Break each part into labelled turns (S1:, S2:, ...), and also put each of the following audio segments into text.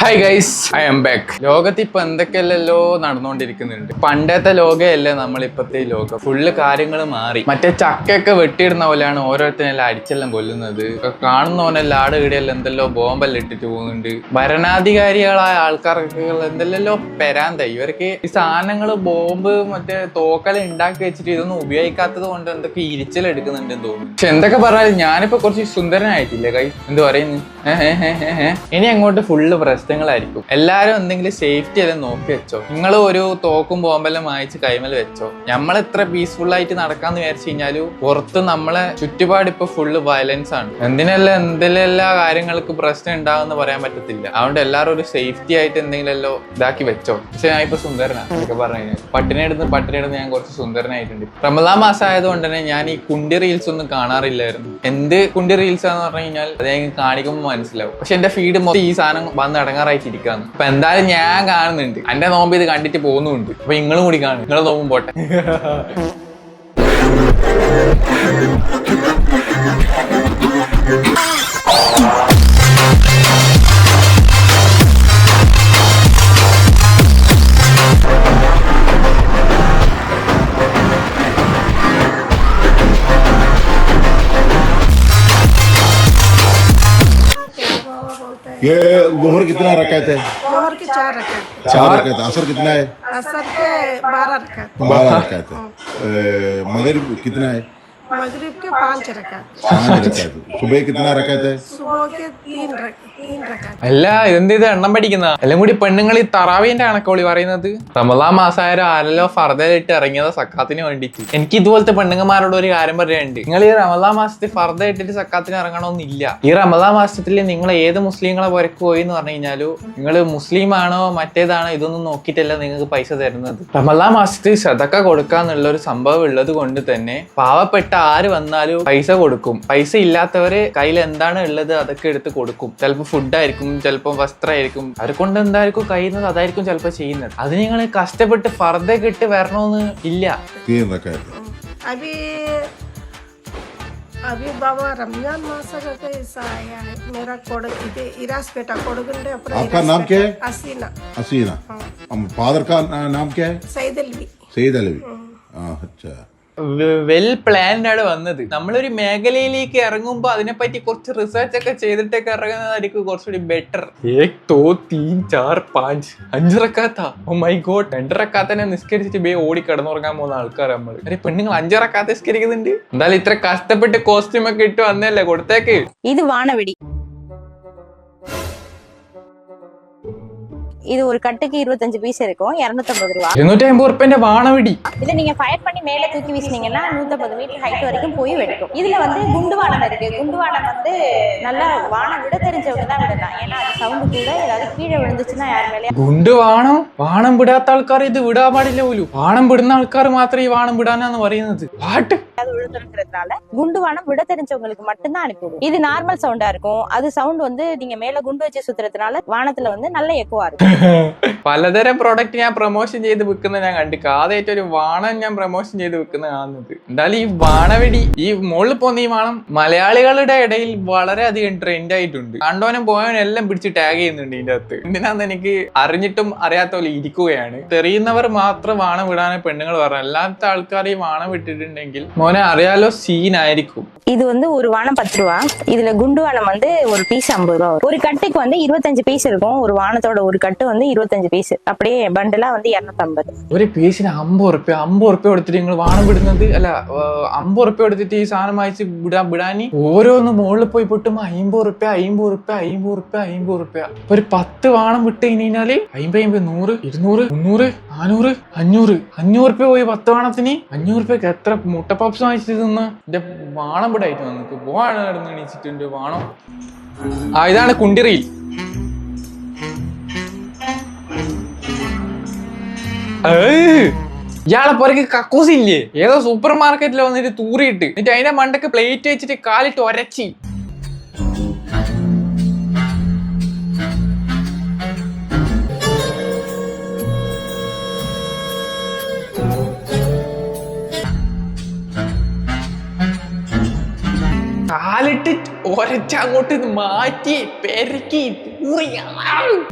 S1: Hi guys, I M back. ലോകത്ത് ഇപ്പൊ എന്തൊക്കെയല്ലോ നടന്നുകൊണ്ടിരിക്കുന്നുണ്ട്. പണ്ടത്തെ ലോകമല്ലേ നമ്മളിപ്പത്തെ ലോകം. ഫുള്ള് കാര്യങ്ങൾ മാറി. മറ്റേ ചക്കയൊക്കെ വെട്ടിയിടുന്ന പോലെയാണ് ഓരോരുത്തരെല്ലാം അടിച്ചെല്ലാം കൊല്ലുന്നത്. കാണുന്നവനെല്ലാം ആട് കീടിയെല്ലാം എന്തെല്ലോ ബോംബെല്ലാം ഇട്ടിട്ട് പോകുന്നുണ്ട്. ഭരണാധികാരികളായ ആൾക്കാർക്ക് എന്തെല്ലോ പെരാന്തായി. ഇവർക്ക് ഈ സാധനങ്ങൾ ബോംബ് മറ്റേ തോക്കെല്ലാം ഉണ്ടാക്കി വെച്ചിട്ട് ഇതൊന്നും ഉപയോഗിക്കാത്തത് കൊണ്ട് എന്തൊക്കെ ഇരിച്ചലെടുക്കുന്നുണ്ടെന്ന് തോന്നുന്നു. പക്ഷെ എന്തൊക്കെ പറഞ്ഞാലും ഞാനിപ്പോ കുറച്ച് സുന്ദരനായിട്ടില്ലേ ഗൈസ്? എന്ത് പറയുന്നു? ഇനി അങ്ങോട്ട് ഫുള്ള് പ്രശ്നങ്ങളായിരിക്കും. എല്ലാരും എന്തെങ്കിലും സേഫ്റ്റി എല്ലാം നോക്കി വെച്ചോ. നിങ്ങൾ ഒരു തോക്കും ബോംബെല്ലാം വാങ്ങിച്ച് കൈമൽ വെച്ചോ. നമ്മൾ എത്ര പീസ്ഫുൾ ആയിട്ട് നടക്കാന്ന് വിചാരിച്ചു കഴിഞ്ഞാല് പുറത്ത് നമ്മളെ ചുറ്റുപാട് ഇപ്പൊ ഫുള്ള് വയലൻസ് ആണ്. എന്തെല്ലാം കാര്യങ്ങൾക്ക് പ്രശ്നം ഉണ്ടാവുമെന്ന് പറയാൻ പറ്റത്തില്ല. അതുകൊണ്ട് എല്ലാവരും ഒരു സേഫ്റ്റി ആയിട്ട് എന്തെങ്കിലും ഇതാക്കി വെച്ചോ. പക്ഷെ ഞാൻ ഇപ്പൊ സുന്ദരനാണ് എന്നൊക്കെ പറഞ്ഞു. പട്ടിണിയെടുത്ത് ഞാൻ കുറച്ച് സുന്ദരനായിട്ടുണ്ട്. റമദാൻ മാസം ആയതുകൊണ്ട് തന്നെ ഞാൻ ഈ കുണ്ടി റീൽസ് ഒന്നും കാണാറില്ലായിരുന്നു. എന്ത് കുണ്ടി റീൽസ് ആന്ന് പറഞ്ഞു കഴിഞ്ഞാൽ അത് ഞാൻ കാണിക്കുമ്പോൾ മനസ്സിലാവും. പക്ഷെ എന്റെ ഫീഡ് മൊത്തം ഈ സാധനം വന്ന് അടങ്ങാറായിട്ടിരിക്കാന്ന്. അപ്പൊ എന്തായാലും ഞാൻ കാണുന്നുണ്ട്. എന്റെ നോമ്പ് ഇത് കണ്ടിട്ട് പോകുന്നുണ്ട്. അപ്പൊ നിങ്ങളും കൂടി കാണും. നിങ്ങളെ നോമ്പും പോട്ടെ.
S2: ये जोहर कितना रकात है?
S3: जोहर की 4 रकात।
S2: 4 रकात। असर कितना है?
S3: असर के 12 रकात।
S2: 12 रकात है। मगरिब कितना है?
S3: मगरिब के 5 रकात।
S2: 5 रकात। सुबह कितना रकात है?
S3: सुबह के 3 रकात।
S1: അല്ല, ഇതെന്ത് എണ്ണം പഠിക്കുന്ന എല്ലാം കൂടി പെണ്ണുങ്ങൾ ഈ തറാവീന്റെ കണക്കോളി പറയുന്നത്. റമദാൻ മാസമായാലും ആരല്ലോ ഫർദയിട്ട് ഇറങ്ങിയത് സക്കാത്തിന് വേണ്ടിട്ട്. എനിക്ക് ഇതുപോലത്തെ പെണ്ണുങ്ങന്മാരോട് ഒരു കാര്യം പറയാനുണ്ട്. നിങ്ങൾ ഈ റമദാൻ മാസത്തിൽ ഫർദ ഇട്ടിട്ട് സക്കാത്തിന് ഇറങ്ങണമെന്നില്ല. ഈ റമദാൻ മാസത്തിൽ നിങ്ങൾ ഏത് മുസ്ലിങ്ങളെ പുരക്ക് പോയി എന്ന് പറഞ്ഞു കഴിഞ്ഞാലും നിങ്ങൾ മുസ്ലിം ആണോ മറ്റേതാണോ ഇതൊന്നും നോക്കിയിട്ടല്ല നിങ്ങൾക്ക് പൈസ തരുന്നത്. റമദാൻ മാസത്തിൽ സദക്ക കൊടുക്കാന്നുള്ള ഒരു സംഭവം ഉള്ളത് കൊണ്ട് തന്നെ പാവപ്പെട്ട ആര് വന്നാലും പൈസ കൊടുക്കും. പൈസ ഇല്ലാത്തവര് കയ്യിൽ എന്താണ് ഉള്ളത് അതൊക്കെ എടുത്ത് കൊടുക്കും. ചിലപ്പോൾ ഫുഡായിരിക്കും, ചിലപ്പോൾ വസ്ത്രമായിരിക്കും. അവരെ കൊണ്ട് എന്തായിരിക്കും കഴിയുന്നത് അതായിരിക്കും ചിലപ്പോൾ ചെയ്യുന്നത്. അത് നിങ്ങൾ കഷ്ടപ്പെട്ട് ഫർദയൊക്കെ ഇട്ട് വരണമെന്ന് ഇല്ല.
S3: अभी बाबा रमजान मास का कैसा आया है मेरा कोड इधर इरास बेटा कोडगंडे अपना।
S2: आपका नाम क्या है?
S3: हसीना।
S2: हसीना। फादर का नाम क्या है?
S3: सईद अलवी।
S2: सईद अलवी। अच्छा,
S1: വെൽ പ്ലാൻഡ് ആണ് വന്നത്. നമ്മളൊരു മേഖലയിലേക്ക് ഇറങ്ങുമ്പോൾ അതിനെപ്പറ്റി കുറച്ച് റിസർച്ച് ഒക്കെ ചെയ്തിട്ടൊക്കെ ഇറങ്ങുന്നതായിരിക്കും കുറച്ചുകൂടി ബെറ്റർ. 1 2 3 4 5 5 റക്കാത്താ. ഓ മൈ ഗോഡ്, 2 റക്കാത്തന്നെ നിസ്കരിച്ചിട്ട് ഓടി കിടന്നുറങ്ങാൻ പോകുന്ന ആൾക്കാർ നമ്മൾ. അരെ പെണ്ണുങ്ങൾ 5 റക്കാത്ത നിസ്കരിക്കുന്നുണ്ട്. എന്തായാലും ഇത്ര കഷ്ടപ്പെട്ട് കോസ്റ്റ്യൂം ഒക്കെ ഇട്ട് വന്നല്ലേ, കൊടുത്തേക്ക്.
S4: ഇത് വാണവെടി. இது ஒரு கட்டுக்கு 25 பீஸ் இருக்கும், 250 ரூபா.
S1: 250 ரூபாய்ന്റെ வானவெடி.
S4: இத நீங்க ஃபயர் பண்ணி மேல தூக்கி வீசினீங்கன்னா 150 மீட்டர் ஹைட் வரைக்கும் போய் வெடிக்கும். இதுல வந்து குண்டு வானம் இருக்கு. குண்டு வானம் வந்து நல்லா வானம் விட தெரிஞ்சவங்க தான் விடலாம். ஏன்னா அது சவுண்ட் கூட ஏதாவது கீழே விழுந்துச்சுன்னா யார் மேலே
S1: ഗുണ്ട് വാണം വിടാത്ത ആൾക്കാർ ഇത് വിടാൻ പാടില്ല പോലും. വാണം വിടുന്ന ആൾക്കാർ മാത്രമേ ഈ വാണം വിടാനാന്ന് പറയുന്നത്. പാട്ട്
S4: விழுந்துறதுனால குண்டு வானம் விட தெரிஞ்சவங்களுக்கு மட்டும்தான் அனுப்பிவிடும். இது நார்மல் சவுண்டா இருக்கும். அது சவுண்ட் வந்து நீங்க மேல குண்டு வச்சு சுத்துறதுனால வானத்துல வந்து நல்ல எக்கோவா இருக்கும்.
S1: പലതരം പ്രോഡക്റ്റ് ഞാൻ പ്രൊമോഷൻ ചെയ്ത് വിൽക്കുന്നത് ഞാൻ കണ്ടു. ആദ്യമായിട്ട് ഒരു വാണം ഞാൻ പ്രൊമോഷൻ ചെയ്ത് വിൽക്കുന്നത് കാണുന്നത്. എന്തായാലും ഈ വാണവെടി, ഈ മുകളിൽ പോകുന്ന ഈ വാണം മലയാളികളുടെ ഇടയിൽ വളരെയധികം ട്രെൻഡ് ആയിട്ടുണ്ട്. കണ്ടോനും പോയവനും എല്ലാം പിടിച്ച് ടാഗ് ചെയ്യുന്നുണ്ട് ഇതിന്റെ അകത്ത്. എന്തിനാന്ന് എനിക്ക് അറിഞ്ഞിട്ടും അറിയാത്ത പോലെ ഇരിക്കുകയാണ്. തെറിയുന്നവർ മാത്രം വാണം വിടാനേ പെണ്ണുങ്ങൾ പറഞ്ഞു. അല്ലാത്ത ആൾക്കാർ ഈ വാണം വിട്ടിട്ടുണ്ടെങ്കിൽ മോനെ അറിയാലോ, സീനായിരിക്കും.
S4: இது வந்து ஒரு வானம் 10 ரூபா. இதுல குண்டு வானம் வந்து ஒரு பீஸ் 50 ரூபா வரும். ஒரு கட்டுக்கு வந்து 25 பீஸ் இருக்கும். ஒரு வானத்தோட ஒரு கட்டு வந்து 25 பീസ്. அப்படியே ബണ്ടലാ வந்து 250.
S1: ഒരു പീസിന് 50 റുപ്യ കൊടുത്തിട്ട് നിങ്ങൾ വാണം വിടുന്നത് അല്ല. 50 റുപ്യ കൊടുത്തിട്ട് ഈ സാധനം വായിച്ച് വിടാനി ഓരോന്ന് മുകളിൽ പോയി പൊട്ടുമ്പോ 50 റുപ്യ. ഒരു 10 വാണം വിട്ട് കഴിഞ്ഞാല് 50 100 200 300 400 500 റുപ്യ പോയി 10 വാണത്തിന്. 500 റുപ്യക്ക് എത്ര മുട്ട പപ്സ് വാങ്ങിച്ചിട്ട് തിന്ന് എന്റെ വാണം വിടായിട്ട് വന്നിട്ട് പോവാണ് എണീച്ചിട്ടുണ്ട് വാണം. ഇതാണ് കുണ്ടിറിയിൽ. ഇയാളെ പുറക്ക് കക്കൂസില്ലേ, ഏതോ സൂപ്പർ മാർക്കറ്റിൽ വന്നിട്ട് തൂറിയിട്ട് എന്നിട്ട് അതിന്റെ മണ്ടക്ക് പ്ലേറ്റ് വെച്ചിട്ട് കാലിട്ട് ഒരച്ചി. കാലിട്ട് ഒരച്ച് അങ്ങോട്ട് മാറ്റി പെരക്കി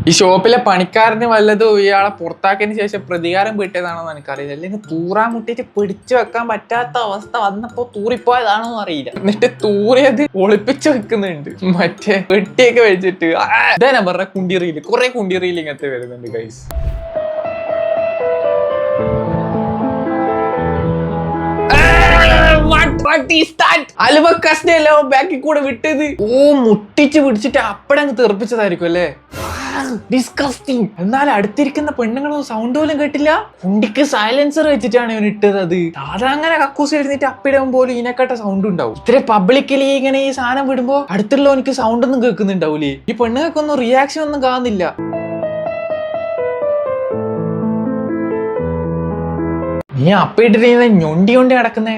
S1: ഈ ഷോപ്പിലെ പണിക്കാരന് വല്ലതും ഇയാളെ പുറത്താക്കിയതിന് ശേഷം പ്രതികാരം വീട്ടിയതാണോന്ന് എനിക്കറിയില്ല. അല്ലെങ്കിൽ തൂറാൻ മുട്ടിട്ട് പിടിച്ചു വെക്കാൻ പറ്റാത്ത അവസ്ഥ വന്നപ്പോ തൂറിപ്പോയതാണോന്ന് അറിയില്ല. എന്നിട്ട് തൂറിയത് ഒളിപ്പിച്ചു വെക്കുന്നുണ്ട് മറ്റേ വെട്ടിയൊക്കെ വെച്ചിട്ട്. ഇതാ പറഞ്ഞ കുണ്ടിറിയില് കുറെ കുണ്ടിറിയിൽ ഇങ്ങനത്തെ വരുന്നുണ്ട് ഗൈസ്. അലുവക്കഷ്ണല്ലോ ബാക്കിൽ കൂടെ വിട്ടത്. മുട്ടിച്ച് പിടിച്ചിട്ട് അപ്പഴങ്ങ് തെറിപ്പിച്ചതായിരിക്കും അല്ലേ. ഡിസ്കസ്റ്റിംഗ്. എന്നാലും അടുത്തിരിക്കുന്ന പെണ്ണുങ്ങളൊന്നും സൗണ്ട് പോലും കേട്ടില്ല. കുണ്ടിക്ക് സൈലൻസർ വെച്ചിട്ടാണ് ഇവൻ ഇട്ടത്. അത് അതങ്ങനെ കക്കൂസ് എഴുന്നിട്ട് അപ്പിടും പോലും ഇതിനെക്കാട്ട സൗണ്ട് ഉണ്ടാവും. ഇത്ര പബ്ലിക്കലി ഇങ്ങനെ ഈ സാധനം വിടുമ്പോ അടുത്തുള്ള എനിക്ക് സൗണ്ട് ഒന്നും കേൾക്കുന്നുണ്ടാവൂലേ. ഈ പെണ്ണുങ്ങൾക്കൊന്നും റിയാക്ഷൻ ഒന്നും കാണുന്നില്ല. നീ അപ്പിട്ടിട്ട് ഞൊണ്ടി ഞൊണ്ടി നടക്കുന്നേ.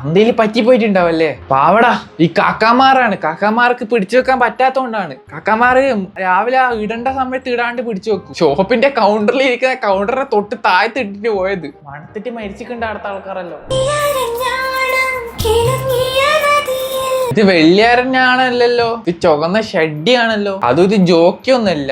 S1: എന്തേലും പറ്റി പോയിട്ടുണ്ടാവല്ലേ. പാവടാ ഈ കാക്കാമാറാണ്. കാക്കാമാർക്ക് പിടിച്ചു വെക്കാൻ പറ്റാത്തോണ്ടാണ്. കാക്കാമാര് രാവിലെ ഇടേണ്ട സമയത്ത് ഇടാണ്ട് പിടിച്ചു വെക്കും. ഷോപ്പിന്റെ കൗണ്ടറിൽ ഇരിക്കുന്ന കൗണ്ടറിനെ തൊട്ട് താഴത്ത് ഇട്ടിട്ട് പോയത്. മണത്തിട്ട് മരിച്ചിട്ടുണ്ട് അടുത്ത ആൾക്കാരല്ലോ. ഇത് വെള്ളിയാരനാണല്ലോ. ഇത് ചുവന്ന ഷഡ്ഡിയാണല്ലോ. അതും ഇത് ജോക്കിയൊന്നല്ല.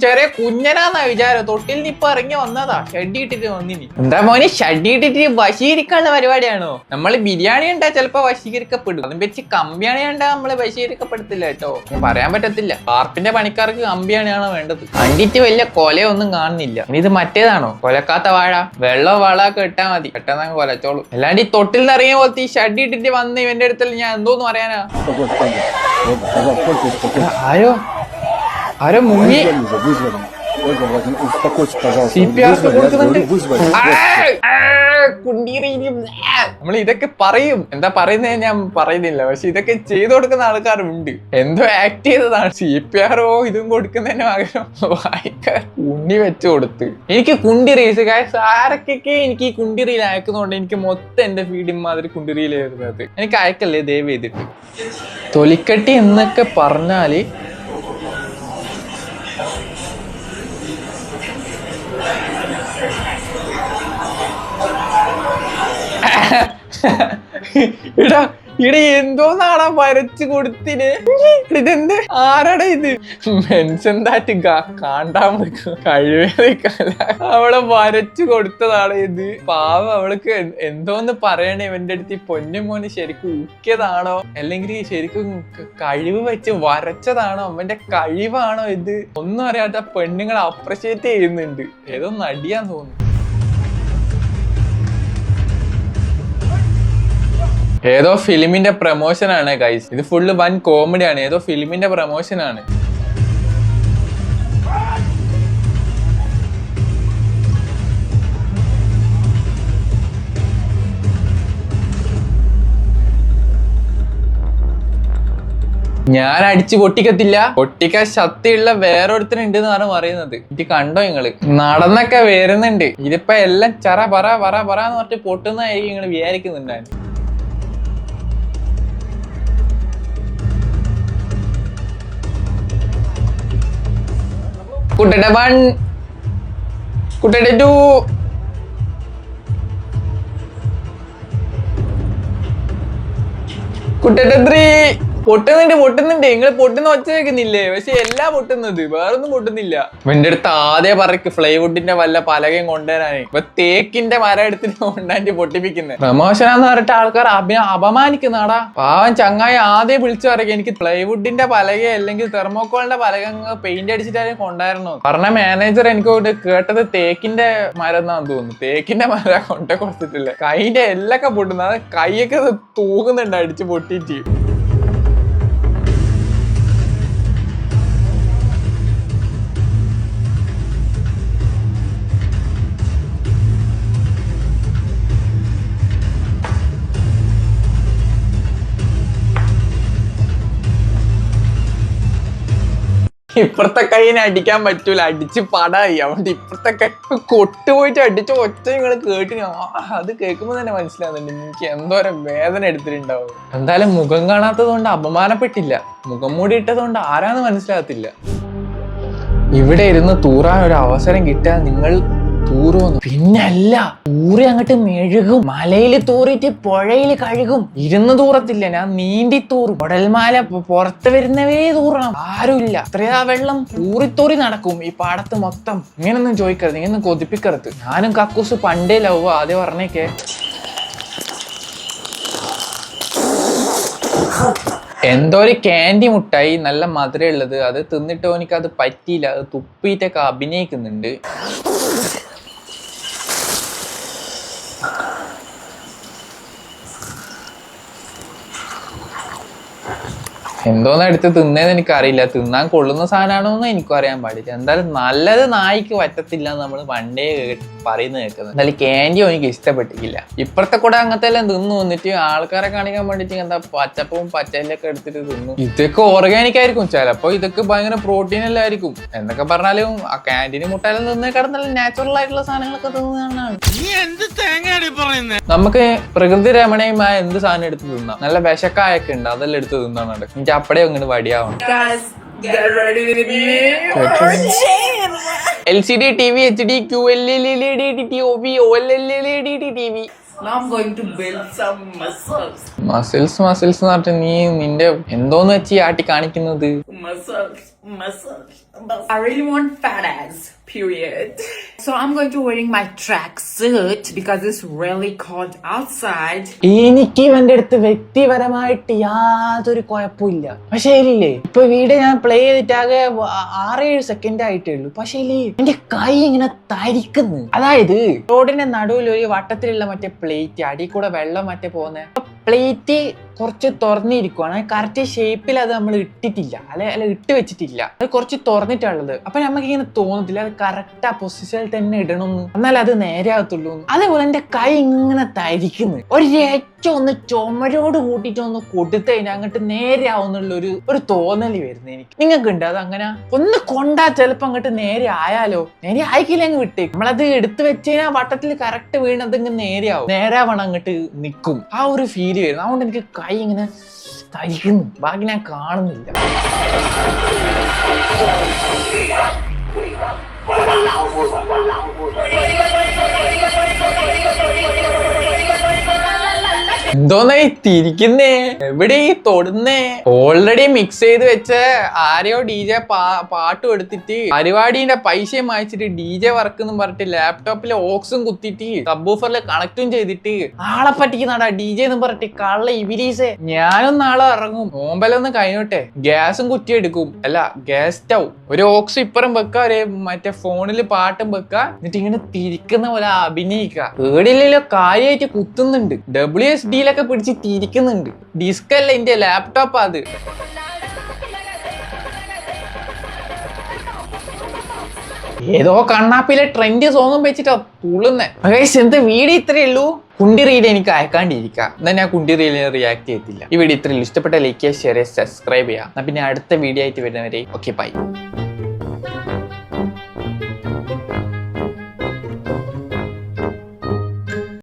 S1: ചെറിയ കുഞ്ഞനാന്നാ വിചാരം. തൊട്ടിൽ നിപ്പ ഇറങ്ങി വന്നതാ. ഷഡ്ഡി ഇട്ടിട്ട് വന്നിനി. എന്താ മോനെ ഷഡ്ഡി ഇട്ടിട്ട് വശീകരിക്കാനുള്ള പരിപാടിയാണോ? നമ്മള് ബിരിയാണി ഉണ്ടാ ചിലപ്പോ വശീകരിക്കപ്പെടും. അതും വെച്ച് കമ്പിയാണി ഉണ്ടാ നമ്മള് വശീകരിക്കപ്പെടത്തില്ല കേട്ടോ. പറയാൻ പറ്റത്തില്ല. പാർപ്പിന്റെ പണിക്കാർക്ക് കമ്പിയാണിയാണോ വേണ്ടത്. കണ്ടിട്ട് വലിയ കൊലയൊന്നും കാണുന്നില്ല. ഇനി ഇത് മറ്റേതാണോ കൊലക്കാത്ത വാഴ? വെള്ളം വളമൊക്കെ ഇട്ടാ മതി, പെട്ടെന്ന് കൊലച്ചോളൂ. അല്ലാണ്ട് ഈ തൊട്ടിൽ നിന്ന് ഇറങ്ങിയ പോലത്തെ ഈ ഷഡ്ഡി ഇട്ടിട്ട് വന്ന് ഇവന്റെ അടുത്തല്ല ഞാൻ എന്തോന്ന് പറയാനാ. ആരോ മുങ്ങി. നമ്മൾ ഇതൊക്കെ പറയും. എന്താ പറയുന്നത് ഞാൻ പറയുന്നില്ല. പക്ഷെ ഇതൊക്കെ ചെയ്തു കൊടുക്കുന്ന ആൾക്കാരുണ്ട്. എന്തോ ആക്ട് ചെയ്തതാണ്. CPR ഇതും കൊടുക്കുന്നതിന് പകരം വായിക്കാർ കുണ്ടി വെച്ചു കൊടുത്ത്. എനിക്ക് കുണ്ടി റീൽസ് ആരൊക്കെ എനിക്ക് ഈ കുണ്ടി റീൽ അയക്കുന്നതുകൊണ്ട് എനിക്ക് മൊത്തം എന്റെ ഫീഡ് മാതിരി കുണ്ടി റീൽ വരുന്നത്. എനിക്ക് അയക്കല്ലേ ദയവ് ചെയ്തിട്ട്. തൊലിക്കട്ടി എന്നൊക്കെ പറഞ്ഞാല് ഇവിടെ എന്തോന്നാടാ വരച്ചു കൊടുത്തിന്. ഇതെന്ത് ആരാടാ ഇത്? മെൻസെന്താറ്റ് കാണ്ടാൻ കഴിവേറിക്കല്ല. അവളെ വരച്ചു കൊടുത്തതാണ് ഇത്. പാവം അവൾക്ക് എന്തോന്ന് പറയണേ. ഇവന്റെ അടുത്ത് ഈ പൊന്നുമോന് ശരിക്കും ഊക്കിയതാണോ അല്ലെങ്കിൽ ശരിക്കും കഴിവ് വെച്ച് വരച്ചതാണോ? അവന്റെ കഴിവാണോ ഇത്? ഒന്നും അറിയാത്ത പെണ്ണുങ്ങൾ അപ്രിഷിയേറ്റ് ചെയ്യുന്നുണ്ട്. ഏതോ നടിയാന്ന് തോന്നുന്നു. ഏതോ ഫിലിമിന്റെ പ്രൊമോഷൻ ആണ് ഗൈസ്. ഇത് ഫുള്ള് വൻ കോമഡിയാണ്. ഏതോ ഫിലിമിന്റെ പ്രൊമോഷൻ ആണ്. ഞാൻ അടിച്ചു പൊട്ടിക്കത്തില്ല. പൊട്ടിക്കാൻ ശക്തിയുള്ള വേറൊരുത്തനുണ്ട് എന്നാണ് പറയുന്നത്. ഇത് കണ്ടോ നിങ്ങള്? നടന്നൊക്കെ വരുന്നുണ്ട്. ഇതിപ്പോ എല്ലാം ചറ പറ പറ പറ എന്ന് പറഞ്ഞിട്ട് പൊട്ടുന്നതായിരിക്കും നിങ്ങൾ വിചാരിക്കുന്നുണ്ടായിരുന്നു. കുട്ടേട്ട 1, കുട്ടേട്ട 2, കുട്ടേട്ട 3. പൊട്ടുന്നുണ്ട്. നിങ്ങൾ പൊട്ടുന്ന ഒച്ച വെക്കുന്നില്ലേ? പക്ഷെ എല്ലാം പൊട്ടുന്നത്, വേറൊന്നും പൊട്ടുന്നില്ല. എന്റെ അടുത്ത് ആദ്യം പറയ്ക്ക് ഫ്ലൈവുഡിന്റെ വല്ല പലകയും കൊണ്ടുവരാനേ. ഇപ്പൊ തേക്കിന്റെ മരം എടുത്തിട്ട് കൊണ്ടാണ്ട് പൊട്ടിപ്പിക്കുന്നത്. പ്രമോഷനാന്ന് പറഞ്ഞിട്ട് ആൾക്കാർ അപമാനിക്കുന്നാടാ. പാവൻ ചങ്ങായി ആദ്യം വിളിച്ചു പറയും എനിക്ക് പ്ലൈവുഡിന്റെ പലക അല്ലെങ്കിൽ തെർമോക്കോളിന്റെ പലക പെയിന്റ് അടിച്ചിട്ടാലും കൊണ്ടായിരുന്നു. പറഞ്ഞ മാനേജർ എനിക്ക് കേട്ടത് തേക്കിന്റെ മരം എന്നാന്ന് തോന്നുന്നു. തേക്കിന്റെ മരം കൊണ്ടേ കൊടുത്തിട്ടില്ല. കൈന്റെ എല്ലൊക്കെ പൊട്ടുന്നു. അത് കൈയൊക്കെ തൂകുന്നുണ്ട് അടിച്ച് പൊട്ടിയിട്ട്. ഇപ്പുറത്തെ കൈനെ അടിക്കാൻ പറ്റൂല. അടിച്ച് പടായി. അതുകൊണ്ട് ഇപ്പുറത്തെ കൈ കൊട്ടുപോയിട്ട് അടിച്ച ഒച്ച നിങ്ങൾ കേട്ടിന്. അത് കേൾക്കുമ്പോൾ തന്നെ മനസ്സിലാവുന്നുണ്ട് എനിക്ക് എന്തോരം വേദന എടുത്തിട്ടുണ്ടാവും. എന്തായാലും മുഖം കാണാത്തത് കൊണ്ട് അപമാനപ്പെട്ടില്ല. മുഖം മൂടി ഇട്ടത് കൊണ്ട് ആരാന്ന് മനസ്സിലാകത്തില്ല. ഇവിടെ ഇരുന്ന് തൂറാൻ ഒരു അവസരം കിട്ടാൻ നിങ്ങൾ തൂറുന്നു. പിന്നല്ല, തൂറി അങ്ങോട്ട് മെഴുകും. മലയിൽ തൂറിയിട്ട് പുഴയിൽ കഴുകും. ഇരുന്ന് തൂറത്തില്ല, ഞാൻ നീന്തി തൂറും. കൊടൽമാല പുറത്ത് വരുന്നവേ തൂറണം. ആരുമില്ല, അത്രയാ വെള്ളം തൂറി നടക്കും ഈ പാടത്ത് മൊത്തം. ഇങ്ങനൊന്നും ചോദിക്കരുത്, ഇങ്ങനൊന്നും കൊതിപ്പിക്കരുത്. ഞാനും കക്കൂസ് പണ്ടേ ലവ് ആദ്യം പറഞ്ഞേക്കേ. എന്തോ ഒരു ക്യാൻഡി മുട്ടായി, നല്ല മധുരം ഉള്ളത്. അത് തിന്നിട്ടോ എനിക്കത് പറ്റിയില്ല. അത് തുപ്പിയിട്ടൊക്കെ അഭിനയിക്കുന്നുണ്ട്. എന്തോന്ന് എടുത്ത് തിന്നേന്ന് എനിക്കറിയില്ല. തിന്നാൻ കൊള്ളുന്ന സാധനമാണോന്ന് എനിക്കും അറിയാൻ പാടില്ല. എന്തായാലും നല്ലത് നായിക്ക് പറ്റത്തില്ല എന്ന് നമ്മൾ പണ്ടേ പറയുന്നത് കേൾക്കുന്നത്. എന്തായാലും ക്യാൻഡിയോ എനിക്ക് ഇഷ്ടപ്പെട്ടിട്ടില്ല. ഇപ്പഴത്തെ കൂടെ അങ്ങനത്തെ എല്ലാം തിന്നു വന്നിട്ട് ആൾക്കാരെ കാണിക്കാൻ വേണ്ടിട്ട് എന്താ പച്ചപ്പവും പച്ചയിലൊക്കെ എടുത്തിട്ട് തിന്നു. ഇതൊക്കെ ഓർഗാനിക് ആയിരിക്കും, ചിലപ്പോ ഇതൊക്കെ ഭയങ്കര പ്രോട്ടീൻ എല്ലാം ആയിരിക്കും. എന്നൊക്കെ പറഞ്ഞാലും ആ ക്യാൻറ്റീന് മുട്ടായാലും തിന്നേക്കാട് നല്ല നാച്ചുറൽ ആയിട്ടുള്ള സാധനങ്ങളൊക്കെ തിന്നുന്നതാണ്. നമുക്ക് പ്രകൃതി രമണീയമായ എന്ത് സാധനം എടുത്ത് തിന്നാം. നല്ല വിശക്കായൊക്കെ ഉണ്ട്, അതെല്ലാം എടുത്ത് തിന്നാണ്. എനിക്ക് അപ്പടെ അങ്ങോട്ട് വടിയാവണം. LCD TV HD QLED TOV OLED TV.
S5: Now I'm going to build some muscles.
S1: Muscles എന്ന് പറഞ്ഞിട്ട് നീ നിന്റെ എന്തോന്ന് വെച്ച് ആട്ടി കാണിക്കുന്നത്?
S5: Muscles. I really want fat ass. Period. So I'm going to wearing my tracksuit because it's really cold outside.
S1: എനിക്ക് ഇവന്റെ അടുത്ത് വ്യക്തിപരമായിട്ട് യാതൊരു കുഴപ്പമില്ല. പക്ഷേ ഇല്ലേ, ഇപ്പൊ വീഡിയോ ഞാൻ പ്ലേ ചെയ്തിട്ടാകെ 6-7 സെക്കൻഡ് ആയിട്ടേ ഉള്ളൂ. പക്ഷേ എന്റെ കൈ ഇങ്ങനെ തരിക്കുന്നു. അതായത് റോഡിന്റെ നടുവിൽ ഒരു വട്ടത്തിലുള്ള മറ്റേ പ്ലേറ്റ്, അടി കൂടെ വെള്ളം മറ്റേ പോകുന്ന പ്ലേറ്റ് കുറച്ച് തുറന്നിരിക്കുവാണ്. കറക്റ്റ് ഷേപ്പിൽ അത് നമ്മൾ ഇട്ടിട്ടില്ല, അല്ല ഇട്ട് വെച്ചിട്ടില്ല. അത് കുറച്ച് തുറന്നിട്ടുള്ളത്. അപ്പൊ നമുക്ക് ഇങ്ങനെ തോന്നത്തില്ല അത് കറക്റ്റ് ആ പൊസിഷനിൽ തന്നെ ഇടണമെന്ന്, എന്നാൽ അത് നേരെ ആകത്തുള്ളൂ. അതേപോലെ എന്റെ കൈ ഇങ്ങനെ തരിക്കുന്നു. ഏറ്റവും ഒന്ന് ചുമരോട് കൂട്ടിട്ട് ഒന്ന് കൊടുത്തു കഴിഞ്ഞാൽ അങ്ങോട്ട് നേരെ ആവുന്നുള്ള ഒരു തോന്നല് വരുന്നത് എനിക്ക്. നിങ്ങൾക്ക് ഉണ്ട് അത് അങ്ങനെ? ഒന്ന് കൊണ്ടാ ചിലപ്പോ അങ്ങോട്ട് നേരെ ആയാലോ. നേരെ ആയിക്കില്ല അങ്ങ് വിട്ടേക്കും. നമ്മളത് എടുത്തു വെച്ച് കഴിഞ്ഞാൽ വട്ടത്തിൽ കറക്റ്റ് വീണത് ഇങ്ങനെ നേരെയാവും, നേരാവണം അങ്ങോട്ട് നിൽക്കും. ആ ഒരു ഫീല് വരുന്നു. അതുകൊണ്ട് എനിക്ക് കൈ ഇങ്ങനെ തരിക്കുന്നു. ബാക്കി ഞാൻ കാണുന്നില്ല. എന്തോന്നായി തിരിക്കുന്നേ? എവിടെ ഈ തൊടുന്നേ? ഓൾറെഡി മിക്സ് ചെയ്ത് വെച്ച ആരെയോ DJ പാട്ടും എടുത്തിട്ട് പരിപാടിന്റെ പൈസയും വാങ്ങിച്ചിട്ട് DJ വർക്ക് എന്നും പറഞ്ഞിട്ട് ലാപ്ടോപ്പിലെ ഓക്സും കുത്തിട്ട് സബ്വൂഫറിൽ കണക്റ്റും ചെയ്തിട്ട് ആളെ പറ്റിക്കുന്നാടാ DJ എന്നും പറഞ്ഞിട്ട് കള്ള ഇബിലീസേ. ഞാനും നാളെ ഇറങ്ങും. നോമ്പലൊന്ന് കഴിഞ്ഞോട്ടെ. ഗ്യാസും കുറ്റി എടുക്കും, അല്ല ഗ്യാസ് സ്റ്റൗ. ഒരു ഓക്സ് ഇപ്പുറം വെക്ക, ഒരു മറ്റേ ഫോണിൽ പാട്ടും വെക്ക, എന്നിട്ട് ഇങ്ങനെ തിരിക്കുന്ന പോലെ അഭിനയിക്കുക. ഏടില്ലല്ലോ, കാര്യമായിട്ട് കുത്തുന്നുണ്ട്. WSD ൊക്കെ പിടിച്ച് തിരിക്കുന്നുണ്ട്. ഡിസ്ക് അല്ല, എന്റെ ലാപ്ടോപ്പ് അത്. ഏതോ കണ്ണാപ്പിലെ ട്രെൻഡ് സോങ്ങും വെച്ചിട്ടോ തുള്ളുന്നേ. എന്ത് വീഡിയോ ഇത്രയേ ഉള്ളൂ. കുണ്ടി റീൽ എനിക്ക് അയക്കാണ്ടിരിക്കാം. എന്നാൽ ഞാൻ കുണ്ടി റീലിന് റിയാക്ട് ചെയ്യത്തില്ല. ഈ വീഡിയോ ഇത്രയേ ഉള്ളൂ. ഇഷ്ടപ്പെട്ട ലൈക്ക് ചെയ്യുക, ഷെയർ ചെയ്യുക, സബ്സ്ക്രൈബ് ചെയ്യുക. പിന്നെ അടുത്ത വീഡിയോ ആയിട്ട് വരുന്നവരെ ഓക്കെ ബൈ.